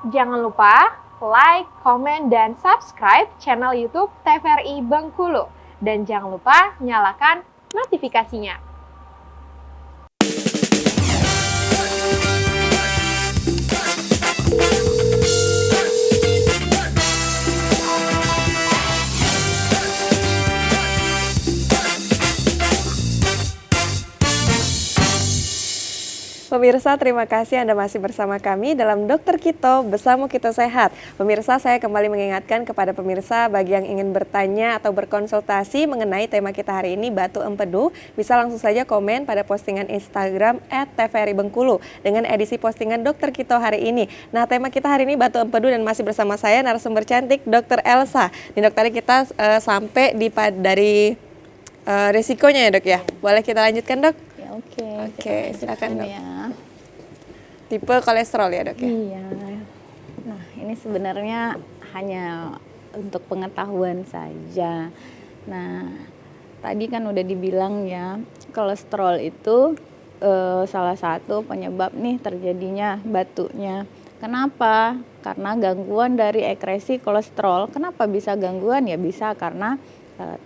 Jangan lupa like, komen, dan subscribe channel YouTube TVRI Bengkulu. Dan jangan lupa nyalakan notifikasinya. Pemirsa, terima kasih Anda masih bersama kami dalam Dokter Kito, Bersama Kito Sehat. Pemirsa, saya kembali mengingatkan kepada pemirsa bagi yang ingin bertanya atau berkonsultasi mengenai tema kita hari ini, batu empedu, bisa langsung saja komen pada postingan Instagram @tvri_bengkulu dengan edisi postingan Dokter Kito hari ini. Nah, tema kita hari ini batu empedu dan masih bersama saya narasumber cantik Dr. Elsa. Di dokter kita sampai dari resikonya ya dok ya. Boleh kita lanjutkan dok? Oke, silakan dok. Ya. Tipe kolesterol ya dok ya? Iya. Nah, ini sebenarnya hanya untuk pengetahuan saja. Nah, tadi kan udah dibilang ya, kolesterol itu salah satu penyebab nih terjadinya batunya. Kenapa? Karena gangguan dari ekresi kolesterol. Kenapa bisa gangguan? Ya bisa karena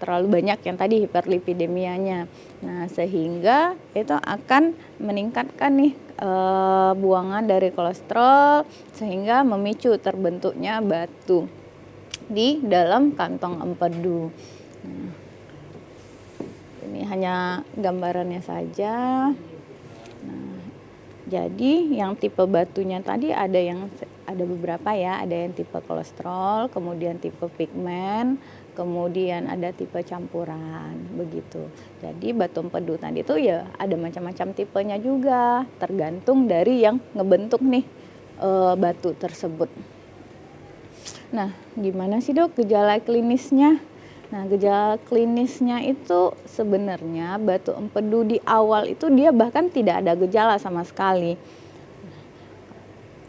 terlalu banyak yang tadi hiperlipidemianya. Nah, sehingga itu akan meningkatkan nih buangan dari kolesterol sehingga memicu terbentuknya batu di dalam kantong empedu. Nah, ini hanya gambarannya saja. Nah, jadi yang tipe batunya tadi ada beberapa ya, ada yang tipe kolesterol, kemudian tipe pigmen, kemudian ada tipe campuran, begitu. Jadi batu empedu tadi itu ya ada macam-macam tipenya juga, tergantung dari yang ngebentuk nih batu tersebut. Nah, gimana sih dok gejala klinisnya? Nah, gejala klinisnya itu sebenarnya batu empedu di awal itu dia bahkan tidak ada gejala sama sekali,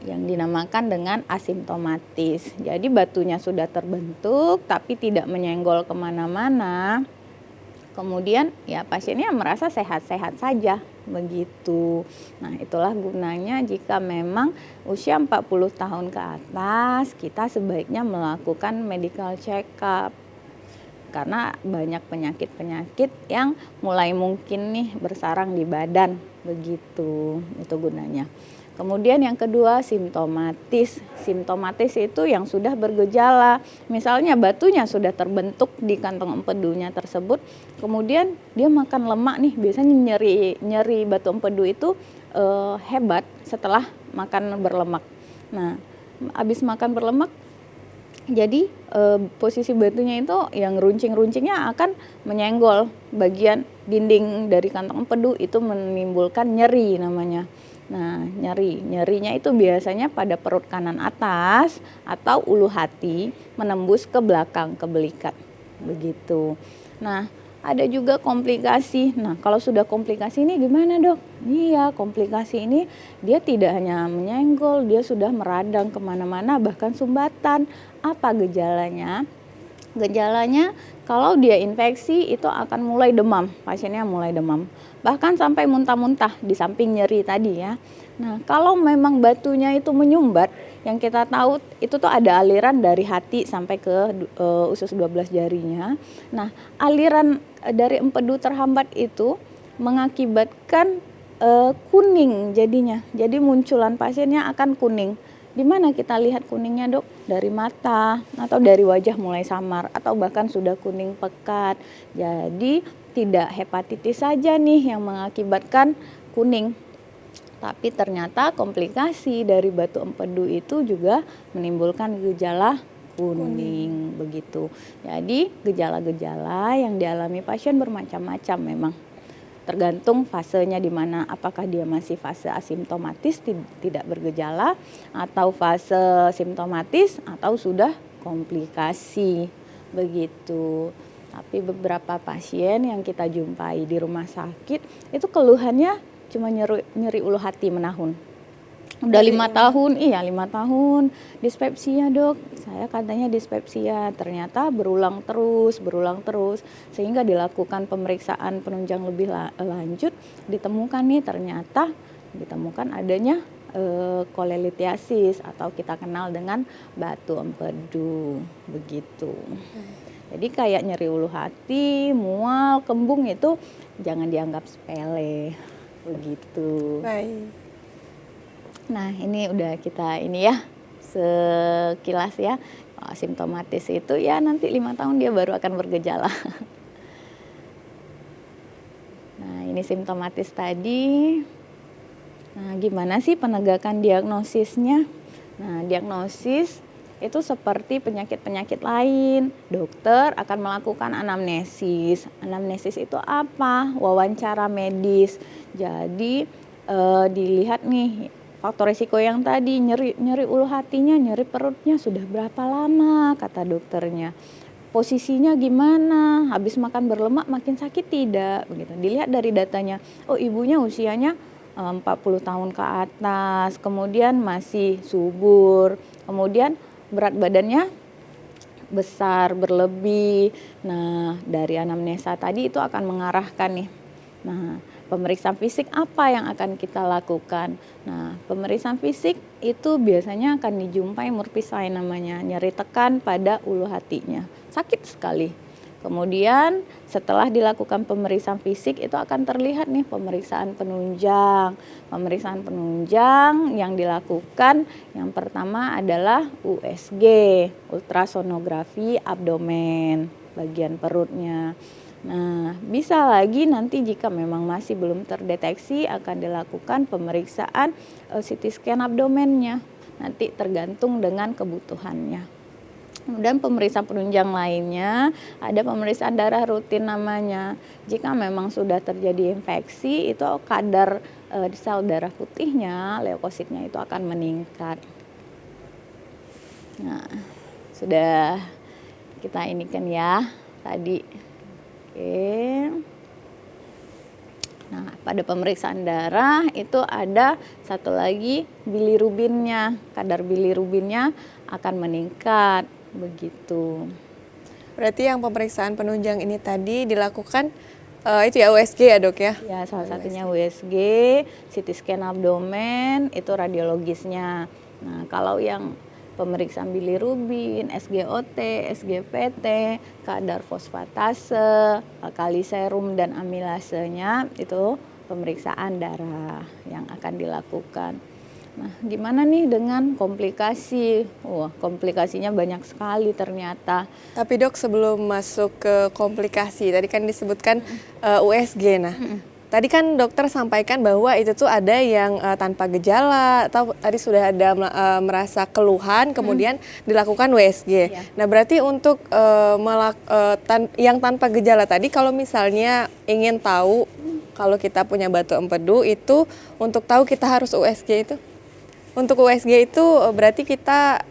yang dinamakan dengan asimptomatis. Jadi batunya sudah terbentuk tapi tidak menyenggol kemana-mana. Kemudian ya pasiennya merasa sehat-sehat saja, begitu. Nah, itulah gunanya jika memang usia 40 tahun ke atas kita sebaiknya melakukan medical check up. Karena banyak penyakit-penyakit yang mulai mungkin nih bersarang di badan, begitu. Itu gunanya. Kemudian yang kedua simptomatis. Simptomatis itu yang sudah bergejala. Misalnya batunya sudah terbentuk di kantong empedunya tersebut. Kemudian dia makan lemak nih. Biasanya nyeri batu empedu itu hebat setelah makan berlemak. Nah, habis makan berlemak jadi posisi batunya itu yang runcing-runcingnya akan menyenggol bagian dinding dari kantong empedu, itu menimbulkan nyeri namanya. Nah, nyerinya itu biasanya pada perut kanan atas atau ulu hati menembus ke belakang, ke belikat, begitu. Nah, ada juga komplikasi. Nah, kalau sudah komplikasi ini gimana dok? Iya, komplikasi ini dia tidak hanya menyenggol, dia sudah meradang kemana-mana, bahkan sumbatan. Apa gejalanya? Gejalanya kalau dia infeksi itu akan mulai demam, pasiennya mulai demam. Bahkan sampai muntah-muntah di samping nyeri tadi ya. Nah, kalau memang batunya itu menyumbat, yang kita tahu itu tuh ada aliran dari hati sampai ke usus 12 jarinya. Nah, aliran dari empedu terhambat itu mengakibatkan kuning jadinya. Jadi munculan pasiennya akan kuning. Di mana kita lihat kuningnya dok? Dari mata atau dari wajah mulai samar atau bahkan sudah kuning pekat. Jadi tidak hepatitis saja nih yang mengakibatkan kuning. Tapi ternyata komplikasi dari batu empedu itu juga menimbulkan gejala kuning. Begitu. Jadi gejala-gejala yang dialami pasien bermacam-macam memang. Tergantung fasenya di mana, apakah dia masih fase asimptomatis tidak bergejala atau fase simptomatis atau sudah komplikasi, begitu. Tapi beberapa pasien yang kita jumpai di rumah sakit itu keluhannya cuma nyeri ulu hati menahun. Udah 5 tahun, iya 5 tahun dispepsia dok, saya katanya dispepsia, ternyata berulang terus, sehingga dilakukan pemeriksaan penunjang lebih lanjut, ditemukan adanya kolelitiasis atau kita kenal dengan batu empedu begitu. Jadi kayak nyeri ulu hati, mual, kembung itu jangan dianggap sepele begitu. Baik. Nah ini udah kita ini ya sekilas ya. Asimptomatis itu ya nanti 5 tahun dia baru akan bergejala. Nah ini simptomatis tadi. Nah gimana sih penegakan diagnosisnya? Nah diagnosis itu seperti penyakit-penyakit lain. Dokter akan melakukan anamnesis. Anamnesis itu apa? Wawancara medis. Jadi dilihat nih faktor risiko yang tadi, nyeri ulu hatinya, nyeri perutnya sudah berapa lama kata dokternya. Posisinya gimana? Habis makan berlemak makin sakit tidak? Begitu. Dilihat dari datanya. Oh, ibunya usianya 40 tahun ke atas, kemudian masih subur, kemudian berat badannya besar, berlebih. Nah, dari anamnesa tadi itu akan mengarahkan nih. Nah, pemeriksaan fisik apa yang akan kita lakukan? Nah, pemeriksaan fisik itu biasanya akan dijumpai murpisai namanya, nyeri tekan pada ulu hatinya. Sakit sekali. Kemudian setelah dilakukan pemeriksaan fisik itu akan terlihat nih pemeriksaan penunjang. Pemeriksaan penunjang yang dilakukan yang pertama adalah USG, ultrasonografi abdomen, bagian perutnya. Nah, bisa lagi nanti jika memang masih belum terdeteksi akan dilakukan pemeriksaan CT scan abdomennya. Nanti tergantung dengan kebutuhannya. Kemudian pemeriksaan penunjang lainnya ada pemeriksaan darah rutin namanya. Jika memang sudah terjadi infeksi itu kadar sel darah putihnya, leukositnya itu akan meningkat. Nah, sudah kita inikan ya tadi. Oke. Nah, pada pemeriksaan darah itu ada satu lagi bilirubinnya. Kadar bilirubinnya akan meningkat begitu. Berarti yang pemeriksaan penunjang ini tadi dilakukan itu ya USG ya dok ya? Ya, salah satunya USG, CT scan abdomen, itu radiologisnya. Nah, kalau yang pemeriksaan bilirubin, SGOT, SGPT, kadar fosfatase, kali serum dan amilasenya itu pemeriksaan darah yang akan dilakukan. Nah, gimana nih dengan komplikasi? Wah, komplikasinya banyak sekali ternyata. Tapi dok sebelum masuk ke komplikasi, tadi kan disebutkan USG. Nah, tadi kan dokter sampaikan bahwa itu tuh ada yang tanpa gejala atau tadi sudah ada merasa keluhan kemudian dilakukan USG. Ya. Nah, berarti untuk yang tanpa gejala tadi kalau misalnya ingin tahu kalau kita punya batu empedu itu untuk tahu kita harus USG itu? Untuk USG itu berarti kita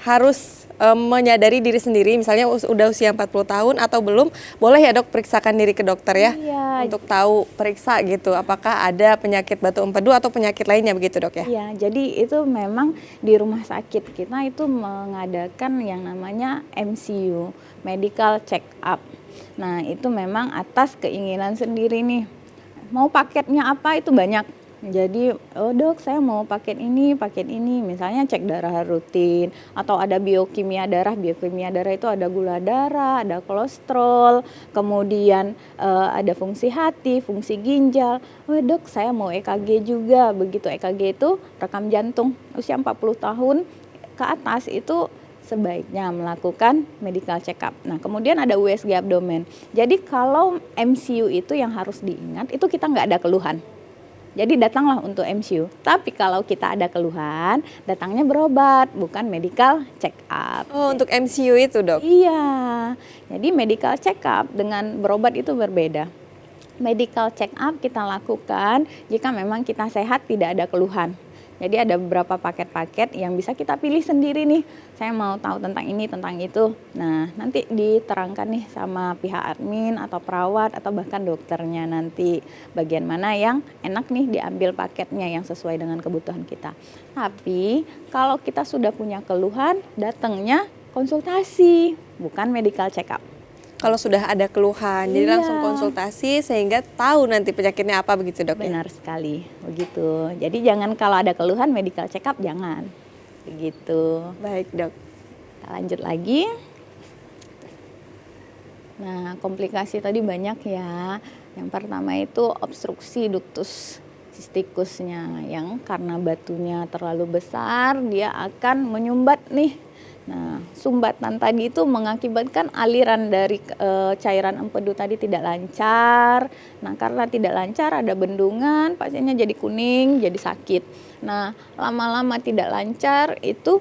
harus menyadari diri sendiri, misalnya udah usia 40 tahun atau belum, boleh ya dok periksakan diri ke dokter ya? Iya. Untuk tahu periksa gitu, apakah ada penyakit batu empedu atau penyakit lainnya begitu dok ya? Iya, jadi itu memang di rumah sakit kita itu mengadakan yang namanya MCU, Medical Check Up. Nah itu memang atas keinginan sendiri nih, mau paketnya apa itu banyak. Jadi, oh dok saya mau paket ini, misalnya cek darah rutin, atau ada biokimia darah itu ada gula darah, ada kolesterol, kemudian ada fungsi hati, fungsi ginjal. Oh dok saya mau EKG juga, begitu EKG itu rekam jantung, usia 40 tahun ke atas itu sebaiknya melakukan medical check up. Nah kemudian ada USG abdomen, jadi kalau MCU itu yang harus diingat, itu kita nggak ada keluhan. Jadi datanglah untuk MCU. Tapi kalau kita ada keluhan, datangnya berobat, bukan medical check up. Oh, untuk MCU itu dok? Iya. Jadi medical check up dengan berobat itu berbeda. Medical check up kita lakukan jika memang kita sehat, tidak ada keluhan. Jadi ada beberapa paket-paket yang bisa kita pilih sendiri nih. Saya mau tahu tentang ini, tentang itu. Nah, nanti diterangkan nih sama pihak admin atau perawat atau bahkan dokternya nanti bagian mana yang enak nih diambil paketnya yang sesuai dengan kebutuhan kita. Tapi kalau kita sudah punya keluhan, datangnya konsultasi, bukan medical check up. kalau sudah ada keluhan. Jadi Iya. langsung konsultasi sehingga tahu nanti penyakitnya apa begitu, Dok? Ya? Benar sekali, begitu. Jadi jangan kalau ada keluhan medical check up jangan. Begitu. Baik, Dok. Kita lanjut lagi. Nah, komplikasi tadi banyak ya. Yang pertama itu obstruksi ductus cysticusnya, yang karena batunya terlalu besar dia akan menyumbat nih. Nah, sumbatan tadi itu mengakibatkan aliran dari cairan empedu tadi tidak lancar. Nah, karena tidak lancar ada bendungan, pasiennya jadi kuning, jadi sakit. Nah, lama-lama tidak lancar itu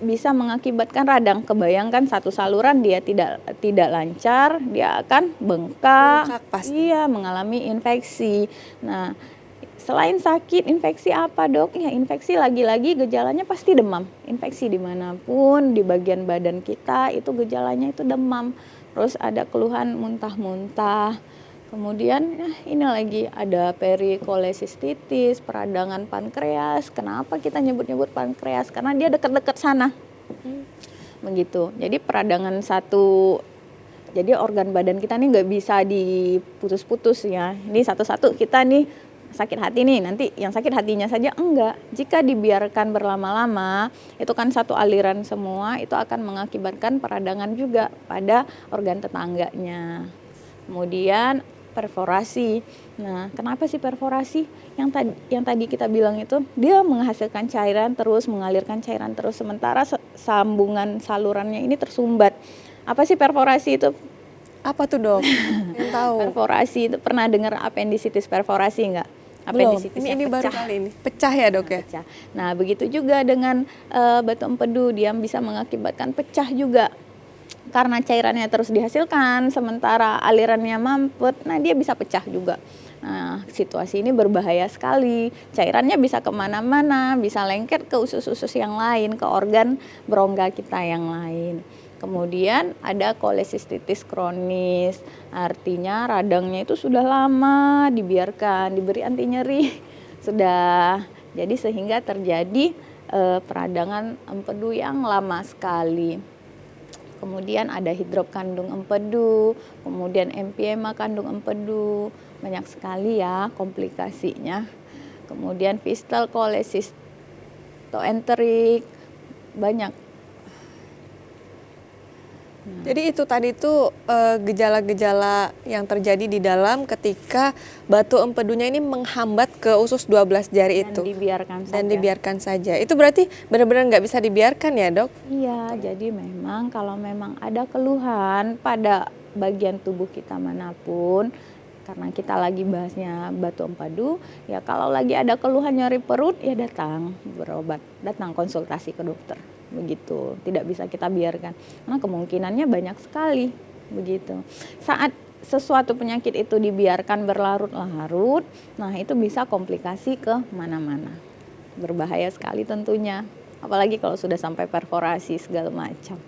bisa mengakibatkan radang. Kebayangkan satu saluran dia tidak lancar, dia akan bengkak. Bengkak pasti. Iya, mengalami infeksi. Nah, selain sakit, infeksi apa, Dok? Ya, infeksi lagi-lagi gejalanya pasti demam. Infeksi dimanapun, di bagian badan kita itu gejalanya itu demam. Terus ada keluhan muntah-muntah. Kemudian ini lagi ada perikolesistitis, peradangan pankreas. Kenapa kita nyebut-nyebut pankreas? Karena dia dekat-dekat sana. Begitu. Jadi peradangan jadi organ badan kita nih nggak bisa diputus-putus ya. Ini satu-satu kita nih sakit hati nih, nanti yang sakit hatinya saja enggak. Jika dibiarkan berlama-lama, itu kan satu aliran semua, itu akan mengakibatkan peradangan juga pada organ tetangganya. Kemudian perforasi. Nah, kenapa sih perforasi? Yang tadi kita bilang itu, dia menghasilkan cairan terus, mengalirkan cairan terus, sementara sambungan salurannya ini tersumbat. Apa sih perforasi itu? Apa tuh, Dok? Yang tahu. Perforasi itu pernah dengar appendicitis perforasi enggak? Belum. Appendicitisnya Ini baru kali ini. Pecah ya, Dok ya? Pecah. Nah, begitu juga dengan batu empedu, dia bisa mengakibatkan pecah juga. Karena cairannya terus dihasilkan, sementara alirannya mampet, nah dia bisa pecah juga. Nah, situasi ini berbahaya sekali. Cairannya bisa kemana-mana, bisa lengket ke usus-usus yang lain, ke organ berongga kita yang lain. Kemudian ada kolesistitis kronis, artinya radangnya itu sudah lama dibiarkan, diberi anti nyeri, sudah. Jadi sehingga terjadi peradangan empedu yang lama sekali. Kemudian ada hidrop kandung empedu, kemudian empiema kandung empedu, banyak sekali ya komplikasinya. Kemudian fistal kolesistoenterik, banyak. Jadi itu tadi tuh gejala-gejala yang terjadi di dalam ketika batu empedunya ini menghambat ke usus 12 jari itu. Dan dibiarkan saja. Itu berarti benar-benar nggak bisa dibiarkan ya, Dok? Iya, jadi memang kalau memang ada keluhan pada bagian tubuh kita manapun, karena kita lagi bahasnya batu empedu, ya kalau lagi ada keluhan nyeri perut, ya datang berobat, datang konsultasi ke dokter. Begitu, tidak bisa kita biarkan karena kemungkinannya banyak sekali. Begitu, saat sesuatu penyakit itu dibiarkan berlarut-larut, nah itu bisa komplikasi ke mana-mana, berbahaya sekali tentunya, apalagi kalau sudah sampai perforasi segala macam.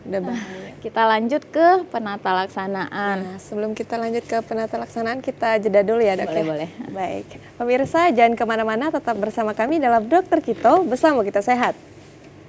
Udah bahaya. Kita lanjut ke penata laksanaan. Nah, sebelum kita lanjut ke penata laksanaan, kita jeda dulu ya, Dok. Boleh. Baik, pemirsa jangan kemana-mana, tetap bersama kami dalam Dokter Kito, bersama kita sehat.